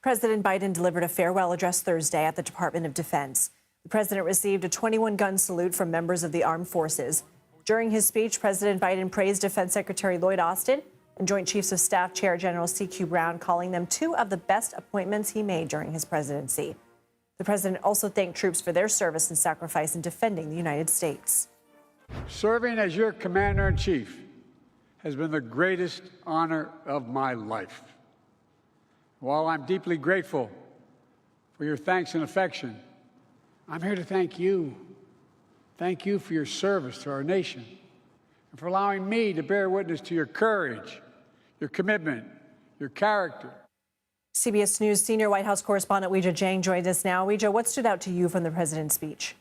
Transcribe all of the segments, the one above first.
President Biden delivered a farewell address Thursday at the Department of Defense. The president received a 21-gun salute from members of the armed forces. During his speech, President Biden praised Defense Secretary Lloyd Austin and Joint Chiefs of Staff Chair General C.Q. Brown, calling them two of the best appointments he made during his presidency. The president also thanked troops for their service and sacrifice in defending the United States. Serving as your commander-in-chief has been the greatest honor of my life. While I'm deeply grateful for your thanks and affection, I'm here to thank you. Thank you for your service to our nation and for allowing me to bear witness to your courage, your commitment, your character. CBS News senior White House correspondent Weijia Jiang joins us now. Weijia, what stood out to you from the president's speech?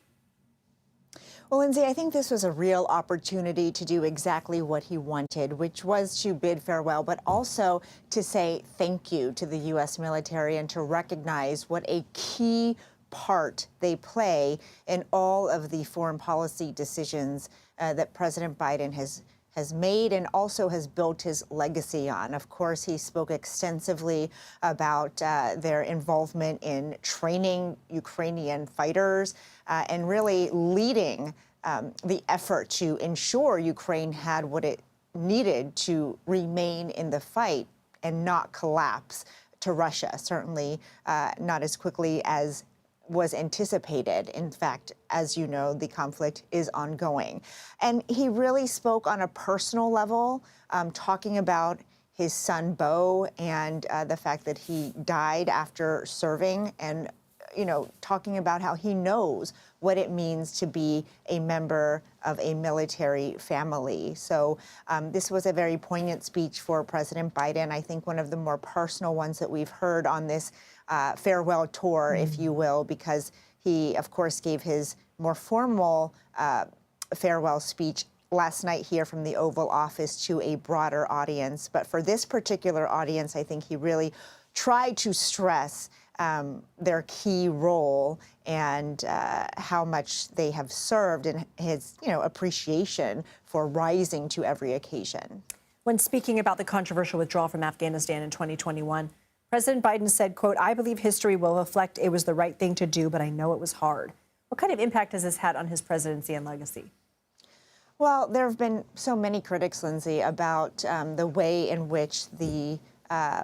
Well, Lindsay, I think this was a real opportunity to do exactly what he wanted, which was to bid farewell, but also to say thank you to the U.S. military and to recognize what a key part they play in all of the foreign policy decisions that President Biden has made and also has built his legacy on. Of course, he spoke extensively about their involvement in training Ukrainian fighters and really leading the effort to ensure Ukraine had what it needed to remain in the fight and not collapse to Russia, certainly not as quickly as was anticipated. In fact, as you know, the conflict is ongoing. And he really spoke on a personal level, talking about his son, Beau, and the fact that he died after serving and, you know, talking about how he knows what it means to be a member of a military family. So this was a very poignant speech for President Biden. I think one of the more personal ones that we've heard on this farewell tour, if you will, because he, of course, gave his more formal farewell speech last night here from the Oval Office to a broader audience. But for this particular audience, I think he really tried to stress their key role and how much they have served and his, appreciation for rising to every occasion. When speaking about the controversial withdrawal from Afghanistan in 2021, President Biden said, quote, "I believe history will reflect it was the right thing to do, but I know it was hard." What kind of impact has this had on his presidency and legacy? Well, there have been so many critics, Lindsay, about the way in which the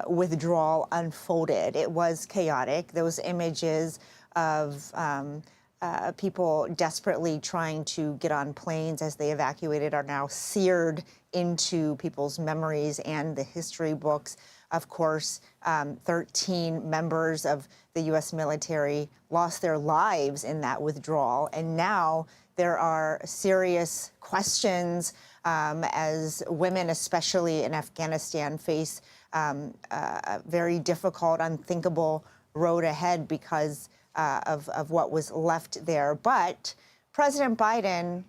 withdrawal unfolded. It was chaotic. Those images of people desperately trying to get on planes as they evacuated are now seared into people's memories and the history books. Of course, 13 members of the U.S. military lost their lives in that withdrawal. And now there are serious questions as women, especially in Afghanistan, face a very difficult, unthinkable road ahead because of what was left there. But President Biden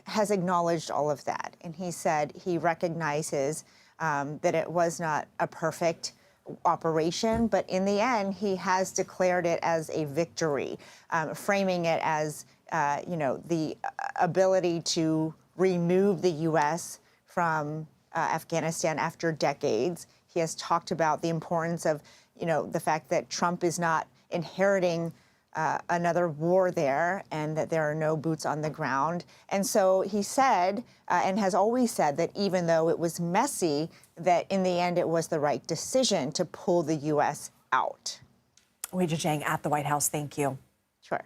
has acknowledged all of that. And he said he recognizes that it was not a perfect operation, but in the end, he has declared it as a victory, framing it as, the ability to remove the U.S. from Afghanistan after decades. He has talked about the importance of, the fact that Trump is not inheriting another war there and that there are no boots on the ground. And so he said, and has always said, that even though it was messy, that in the end it was the right decision to pull the U.S. out. Weijia Jiang at the White House. Thank you. Sure.